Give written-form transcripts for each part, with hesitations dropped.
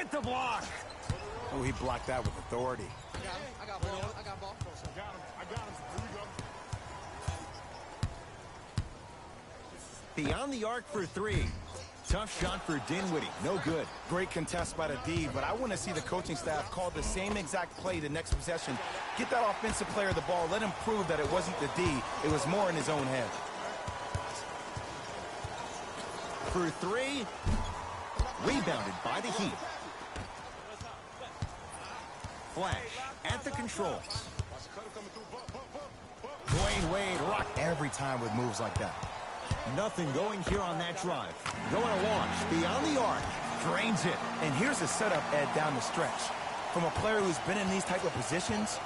with the block. Oh, he blocked that with authority. I got ball. I got ball. I got him. Here we go. Beyond the arc for three. Tough shot for Dinwiddie. No good. Great contest by the D, but I want to see the coaching staff call the same exact play the next possession. Get that offensive player the ball. Let him prove that it wasn't the D. It was more in his own head. For three. Rebounded by the Heat. Flash at the controls. Dwayne Wade rocked every time with moves like that. Nothing going here on that drive. Going to launch beyond the arc. Drains it. And here's the setup, Ed, down the stretch. From a player who's been in these type of positions,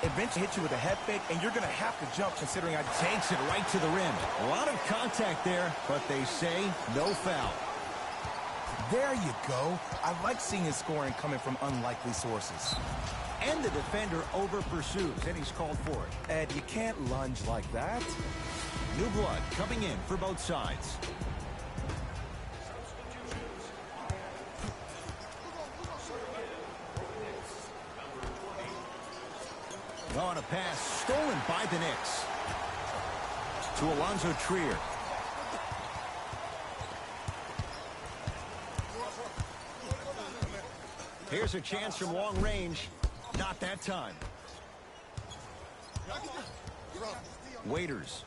eventually hit you with a head fake, and you're going to have to jump considering I takes it right to the rim. A lot of contact there, but they say no foul. There you go. I like seeing his scoring coming from unlikely sources. And the defender over-pursues, and he's called for it. Ed, you can't lunge like that. New blood coming in for both sides. On a pass stolen by the Knicks. To Alonzo Trier. Here's a chance from long range. Not that time. Waiters.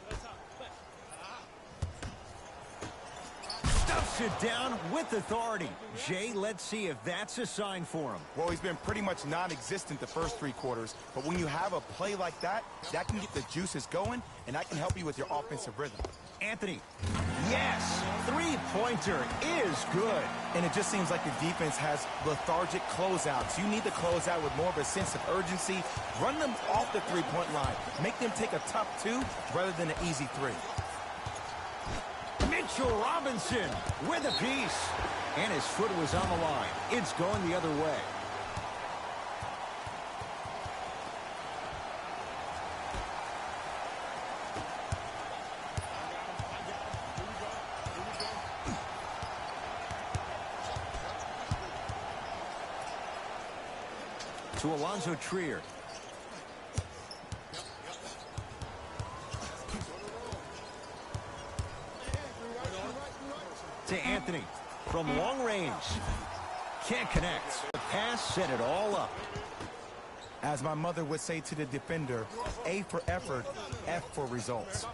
Stuffs it down with authority. Jay, let's see if that's a sign for him. Well, he's been pretty much non-existent the first three quarters, but when you have a play like that, that can get the juices going, and that can help you with your offensive rhythm. Anthony. Yes, three-pointer is good. And it just seems like the defense has lethargic closeouts. You need to close out with more of a sense of urgency. Run them off the three-point line. Make them take a tough two rather than an easy three. Mitchell Robinson with a piece. And his foot was on the line. It's going the other way. To Alonzo Trier. To Anthony from long range. Can't connect. The pass set it all up. As my mother would say to the defender, A for effort, F for results.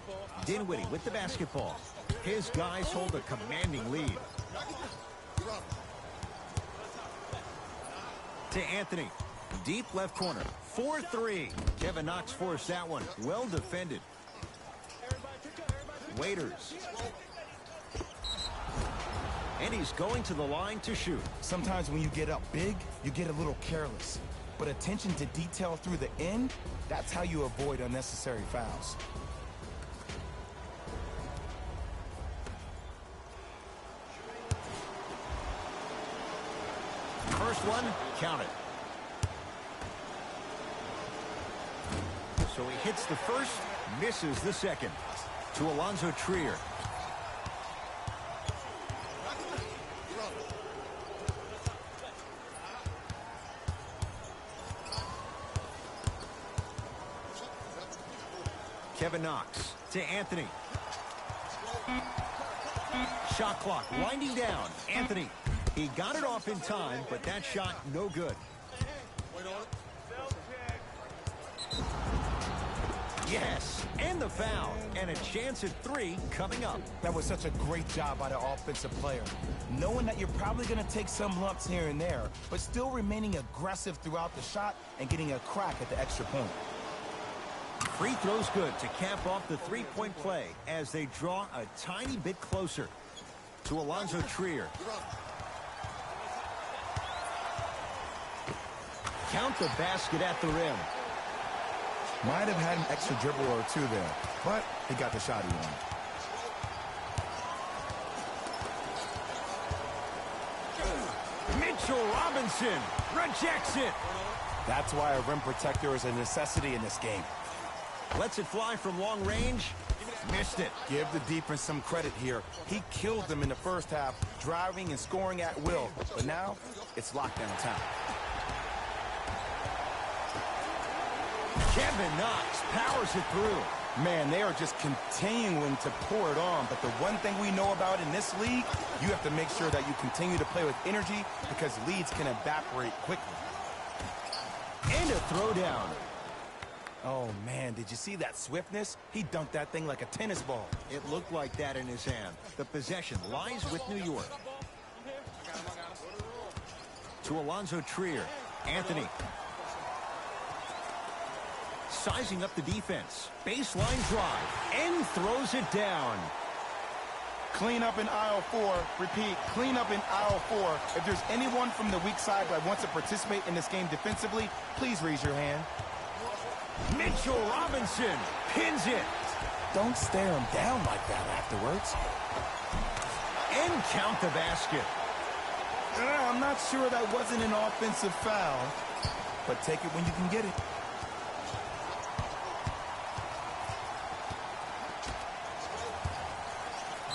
Dinwiddie with the basketball. His guys hold a commanding lead. To Anthony. Deep left corner. 4-3. Kevin Knox forced that one. Well defended. Waiters. And he's going to the line to shoot. Sometimes when you get up big, you get a little careless. But attention to detail through the end, that's how you avoid unnecessary fouls. First one, count it. So he hits the first, misses the second. To Alonzo Trier. Kevin Knox to Anthony. Shot clock winding down. Anthony. He got it off in time, but that shot no good. Yes, and the foul, and a chance at three coming up. That was such a great job by the offensive player. Knowing that you're probably going to take some lumps here and there, but still remaining aggressive throughout the shot and getting a crack at the extra point. Free throw's good to cap off the three-point play as they draw a tiny bit closer. To Alonzo Trier. Count the basket at the rim. Might have had an extra dribble or two there, but he got the shot he wanted. Mitchell Robinson rejects it. That's why a rim protector is a necessity in this game. Lets it fly from long range. Missed it. Give the defense some credit here. He killed them in the first half, driving and scoring at will. But now, it's lockdown time. Kevin Knox powers it through. Man, they are just continuing to pour it on. But the one thing we know about in this league, you have to make sure that you continue to play with energy because leads can evaporate quickly. And a throwdown. Oh, man, did you see that swiftness? He dunked that thing like a tennis ball. It looked like that in his hand. The possession lies with New York. To Alonzo Trier. Anthony. Sizing up the defense. Baseline drive. And throws it down. Clean up in aisle 4. Repeat, clean up in aisle 4. If there's anyone from the weak side that wants to participate in this game defensively, please raise your hand. Mitchell Robinson pins it. Don't stare him down like that afterwards. And count the basket. I'm not sure that wasn't an offensive foul, but take it when you can get it.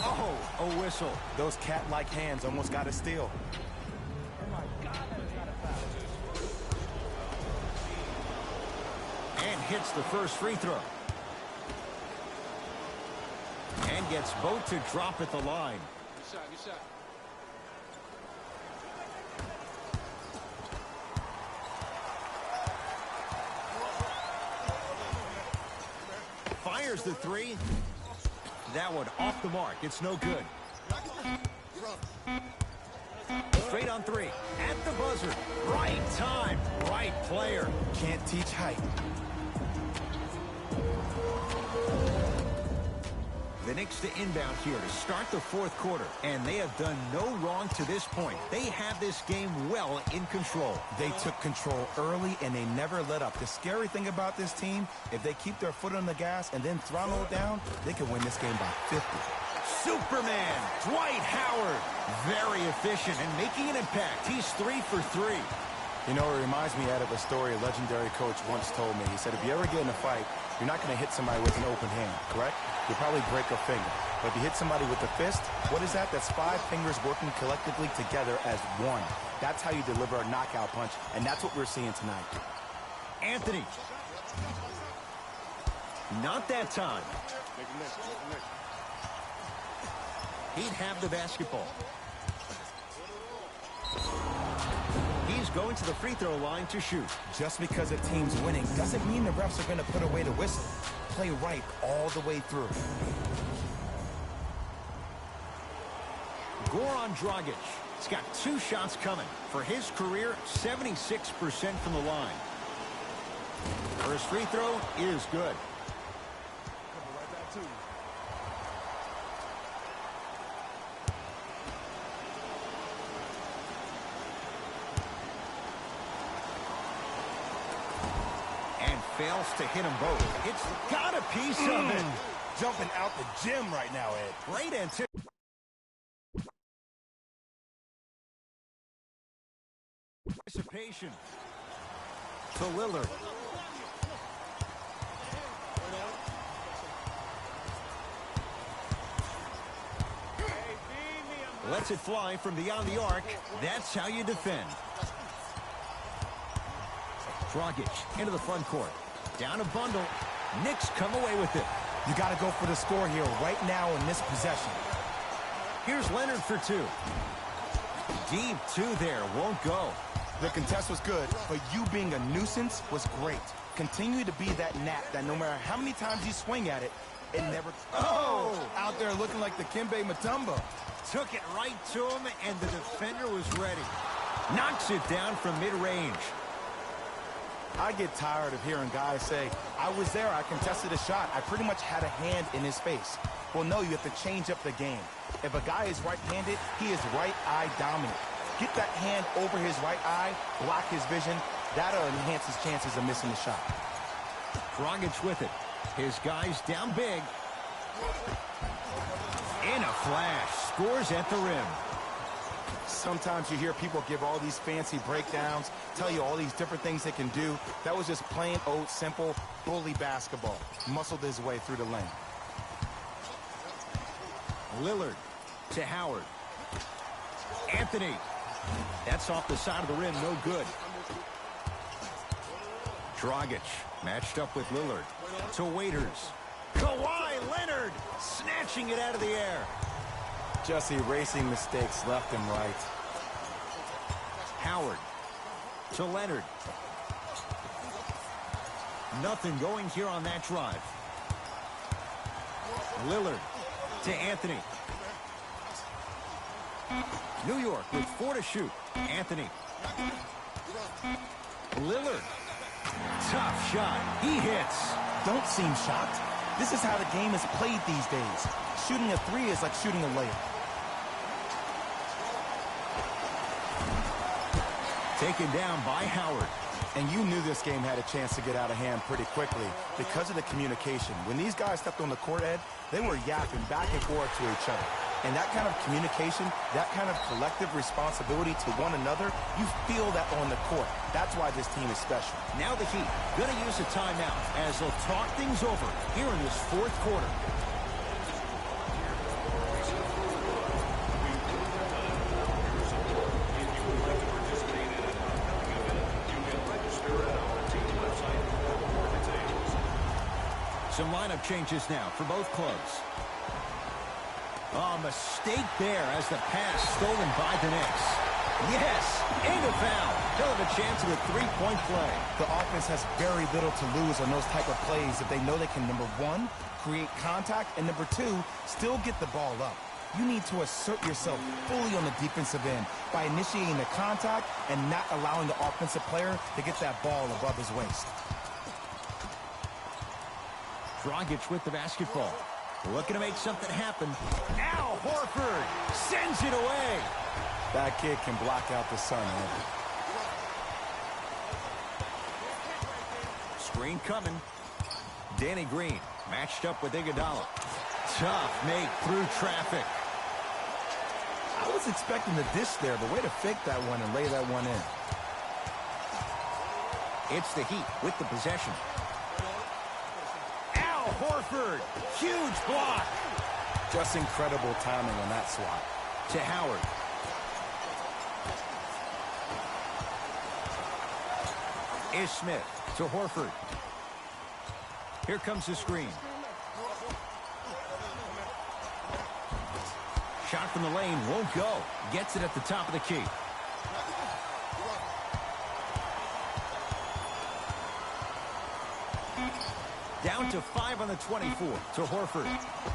Oh, a whistle. Those cat-like hands almost got a steal. And hits the first free throw. And gets both to drop at the line. Good shot, good shot. Fires the three. That one off the mark. It's no good. Straight on three. At the buzzer. Right time. Right player. Can't teach height. The Knicks to inbound here to start the fourth quarter. And they have done no wrong to this point. They have this game well in control. They took control early, and they never let up. The scary thing about this team, if they keep their foot on the gas and then throttle it down, they can win this game by 50. Superman, Dwight Howard. Very efficient and making an impact. He's 3 for 3. You know, it reminds me of a story a legendary coach once told me. He said, if you ever get in a fight, you're not going to hit somebody with an open hand, correct? You'll probably break a finger. But if you hit somebody with a fist, what is that? That's 5 fingers working collectively together as one. That's how you deliver a knockout punch, and that's what we're seeing tonight. Anthony. Not that time. He'd have the basketball. He's going to the free throw line to shoot. Just because a team's winning doesn't mean the refs are going to put away the whistle. Play right all the way through. Goran Dragic. He's got 2 shots coming. For his career, 76% from the line. First free throw is good. Fails to hit them both. It's got a piece of it. Jumping out the gym right now, Ed. Great anticipation. To Lillard. Lets it fly from beyond the arc. That's how you defend. Dragic into the front court. Down a bundle. Knicks come away with it. You got to go for the score here right now in this possession. Here's Leonard for 2. Deep 2 there. Won't go. The contest was good, but you being a nuisance was great. Continue to be that gnat that no matter how many times you swing at it, it never... Oh! Out there looking like the Kimbe Mutombo. Took it right to him, and the defender was ready. Knocks it down from mid-range. I get tired of hearing guys say, I was there, I contested a shot, I pretty much had a hand in his face. Well, no, you have to change up the game. If a guy is right-handed, he is right eye dominant. Get that hand over his right eye, block his vision. That'll enhance his chances of missing the shot. Dragic with it. His guys down big. In a flash, scores at the rim. Sometimes you hear people give all these fancy breakdowns, tell you all these different things they can do. That was just plain old simple bully basketball. Muscled his way through the lane. Lillard to Howard. Anthony. That's off the side of the rim, no good. Dragic matched up with Lillard. To Waiters. Kawhi Leonard snatching it out of the air. Just erasing mistakes left and right. Howard to Leonard. Nothing going here on that drive. Lillard to Anthony. New York with 4 to shoot. Anthony. Lillard. Tough shot. He hits. Don't seem shocked. This is how the game is played these days. Shooting a three is like shooting a layup. Taken down by Howard. And you knew this game had a chance to get out of hand pretty quickly because of the communication. When these guys stepped on the court, Ed, they were yapping back and forth to each other. And that kind of communication, that kind of collective responsibility to one another, you feel that on the court. That's why this team is special. Now the Heat going to use a timeout as they'll talk things over here in this fourth quarter. Some lineup changes now for both clubs. A mistake there as the pass stolen by the Knicks. Yes, and a foul. He'll have a chance at a three-point play. The offense has very little to lose on those type of plays if they know they can, number one, create contact, and number two, still get the ball up. You need to assert yourself fully on the defensive end by initiating the contact and not allowing the offensive player to get that ball above his waist. Dragic with the basketball. Looking to make something happen. Al Horford sends it away. That kid can block out the sun, man. Screen coming. Danny Green matched up with Iguodala. Tough make through traffic. I was expecting the dish there, but way to fake that one and lay that one in. It's the Heat with the possession. Horford, huge block. Just incredible timing on that swat. To Howard. Is Smith to Horford. Here comes the screen. Shot from the lane won't go. Gets it at the top of the key. Down to 5 on the 24 to Horford.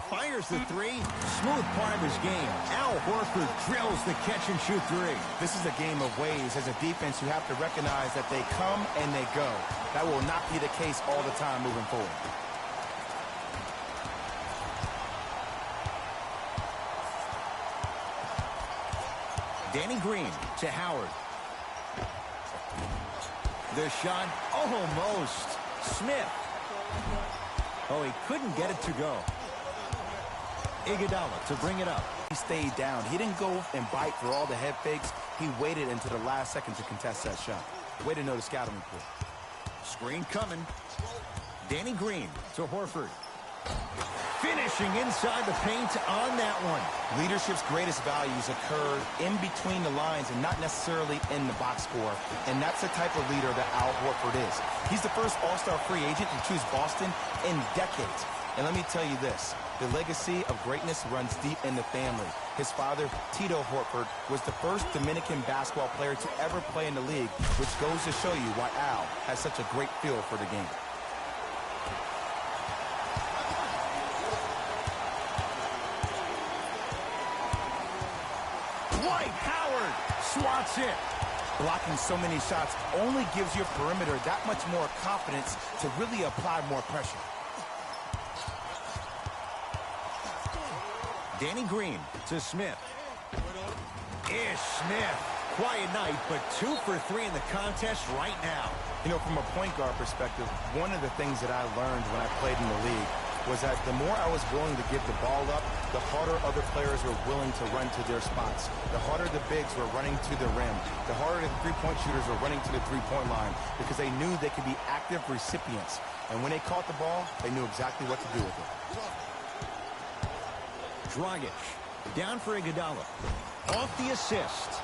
Fires the three. Smooth part of his game. Al Horford drills the catch-and-shoot three. This is a game of ways. As a defense, you have to recognize that they come and they go. That will not be the case all the time moving forward. Danny Green to Howard. The shot almost. Smith. Oh, he couldn't get it to go. Iguodala to bring it up. He stayed down. He didn't go and bite for all the head fakes. He waited until the last second to contest that shot. Way to know the scouting report. Screen coming. Danny Green to Horford. Finishing inside the paint on that one. Leadership's greatest values occur in between the lines and not necessarily in the box score. And that's the type of leader that Al Horford is. He's the first all-star free agent to choose Boston in decades. And let me tell you this, the legacy of greatness runs deep in the family. His father, Tito Horford, was the first Dominican basketball player to ever play in the league, which goes to show you why Al has such a great feel for the game. Howard swats it. Blocking so many shots only gives your perimeter that much more confidence to really apply more pressure. Danny Green to Smith. Ish Smith. Quiet night, but 2 for 3 in the contest right now. You know, from a point guard perspective, one of the things that I learned when I played in the league was that the more I was willing to give the ball up, the harder other players were willing to run to their spots. The harder the bigs were running to the rim. The harder the three-point shooters were running to the three-point line because they knew they could be active recipients. And when they caught the ball, they knew exactly what to do with it. Dragic. Down for Iguodala. Off the assist.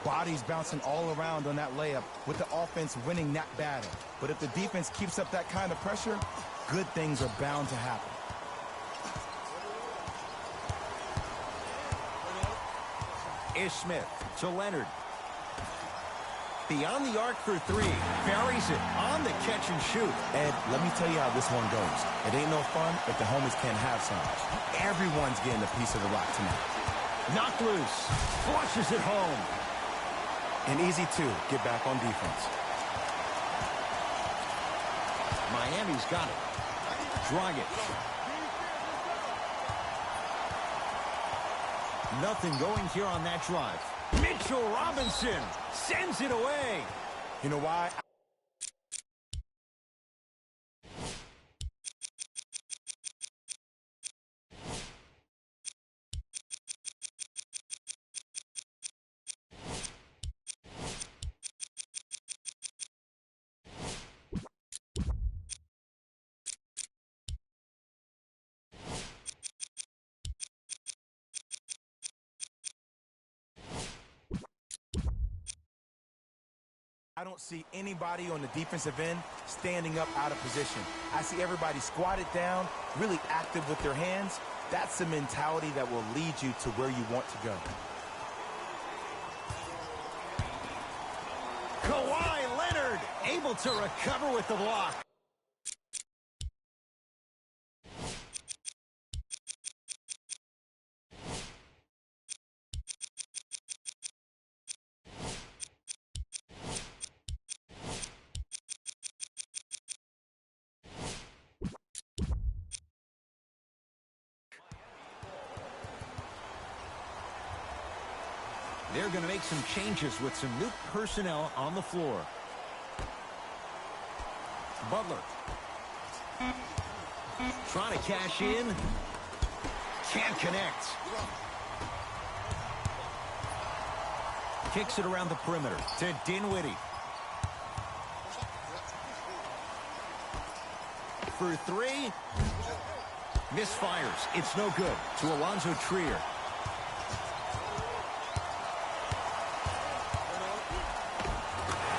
Bodies bouncing all around on that layup with the offense winning that battle. But if the defense keeps up that kind of pressure, good things are bound to happen. Ish Smith to Leonard. Beyond the arc for three. Buries it on the catch and shoot. Ed, let me tell you how this one goes. It ain't no fun if the homies can't have some. Everyone's getting a piece of the rock tonight. Knocked loose. Flushes it home. And easy, too. Get back on defense. Miami's got it. Dragic. Nothing going here on that drive. Mitchell Robinson sends it away. You know why? I don't see anybody on the defensive end standing up out of position. I see everybody squatted down, really active with their hands. That's the mentality that will lead you to where you want to go. Kawhi Leonard able to recover with the block. They're going to make some changes with some new personnel on the floor. Butler. Trying to cash in. Can't connect. Kicks it around the perimeter to Dinwiddie. For three. Misfires. It's no good. To Alonzo Trier.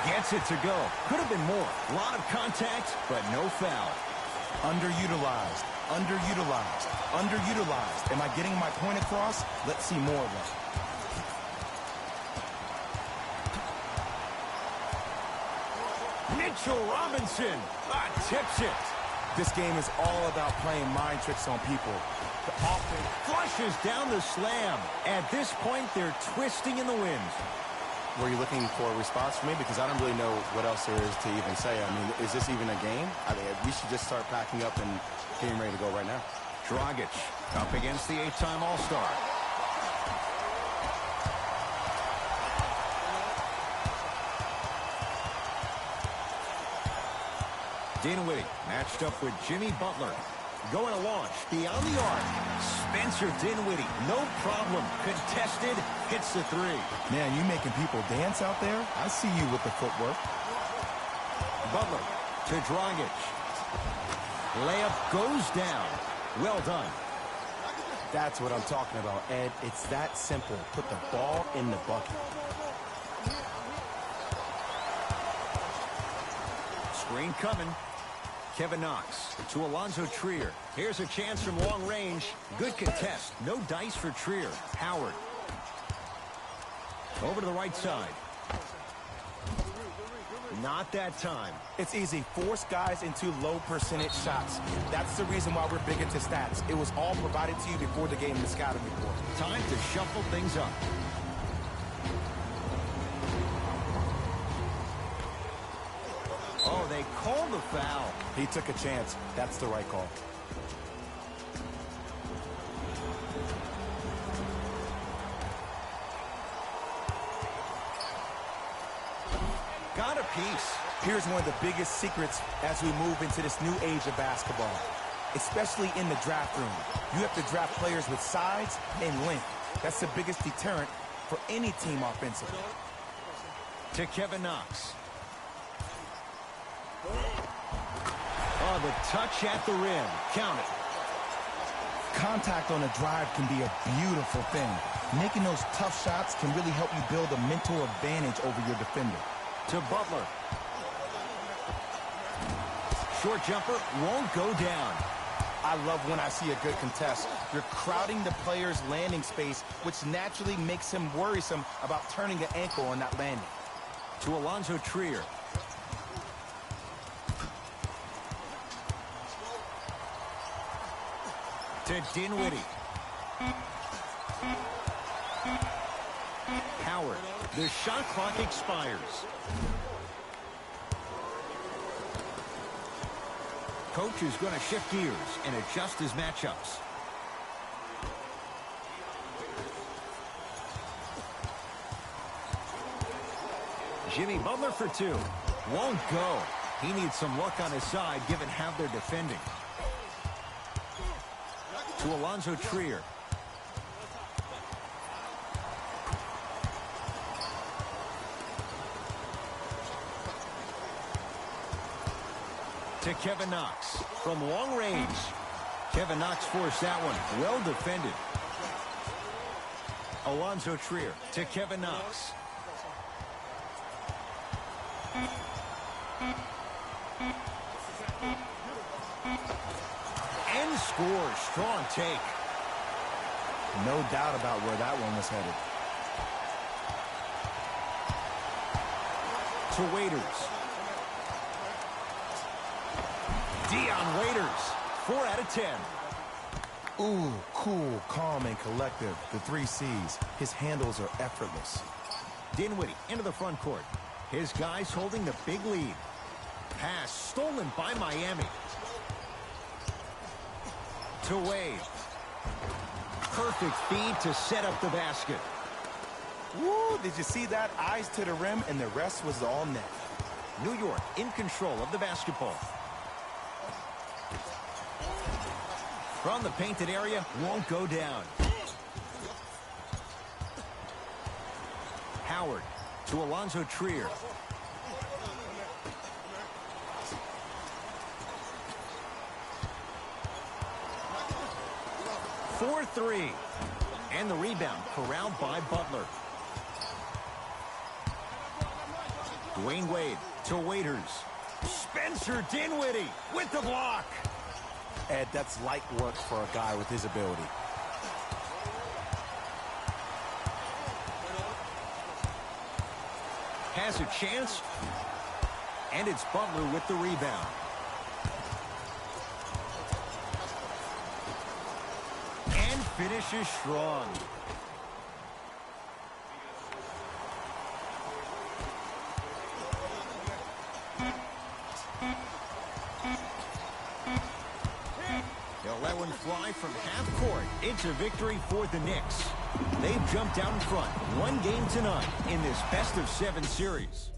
Gets it to go. Could have been more. A lot of contact, but no foul. Underutilized, underutilized, underutilized. Am I getting my point across? Let's see more of that. Mitchell Robinson tips it. This game is all about playing mind tricks on people. The offense Flushes down the slam. At this point, they're twisting in the wind. Were you looking for a response from me? Because I don't really know what else there is to even say. I mean, is this even a game? I mean, we should just start packing up and getting ready to go right now. Dragic up against the 8-time All-Star. Dinwiddie matched up with Jimmy Butler. Going to launch beyond the arc. Spencer Dinwiddie, no problem. Contested, hits the three. Man, you making people dance out there? I see you with the footwork. Butler to Dragic. Layup goes down. Well done. That's what I'm talking about, Ed. It's that simple. Put the ball in the bucket. Screen coming. Kevin Knox to Alonzo Trier. Here's a chance from long range. Good contest. No dice for Trier. Howard. Over to the right side. Not that time. It's easy. Force guys into low percentage shots. That's the reason why we're big into stats. It was all provided to you before the game in the scouting report. Time to shuffle things up. Oh, they called the foul. He took a chance. That's the right call. Got a piece. Here's one of the biggest secrets as we move into this new age of basketball, especially in the draft room. You have to draft players with size and length. That's the biggest deterrent for any team offensively. To Kevin Knox. Oh, the touch at the rim. Count it. Contact on a drive can be a beautiful thing. Making those tough shots can really help you build a mental advantage over your defender. To Butler. Short jumper won't go down. I love when I see a good contest. You're crowding the player's landing space, which naturally makes him worrisome about turning an ankle on that landing. To Alonzo Trier. To Dinwiddie. Howard. The shot clock expires. Coach is going to shift gears and adjust his matchups. Jimmy Butler for two. Won't go. He needs some luck on his side given how they're defending. To Alonzo Trier. To Kevin Knox from long range. Kevin Knox forced that one. Well defended. Alonzo Trier to Kevin Knox. And scores. Strong take. No doubt about where that one was headed. To Waiters. Dion Waiters, 4 out of 10. Ooh, cool, calm, and collective. The 3 C's. His handles are effortless. Dinwiddie into the front court. His guys holding the big lead. Pass stolen by Miami. To Wade. Perfect feed to set up the basket. Woo, did you see that? Eyes to the rim, and the rest was all net. New York in control of the basketball. From the painted area, won't go down. Howard to Alonzo Trier. For 3. And the rebound corralled by Butler. Dwayne Wade to Waiters. Spencer Dinwiddie with the block. Ed, that's light work for a guy with his ability. Has a chance. And it's Butler with the rebound. And finishes strong. They'll let one fly from half court. It's a victory for the Knicks. They've jumped out in front 1 game to none in this best-of-7 series.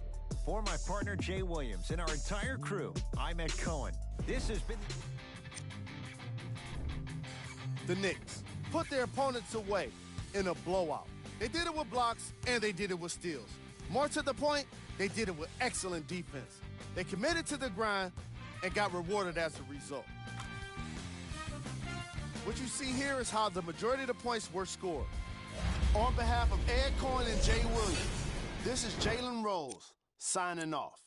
For my partner Jay Williams and our entire crew, I'm Ed Cohen. This has been the Knicks put their opponents away in a blowout. They did it with blocks and they did it with steals. More to the point, they did it with excellent defense. They committed to the grind and got rewarded as a result. What you see here is how the majority of the points were scored. On behalf of Ed Cohen and Jay Williams, this is Jalen Rose signing off.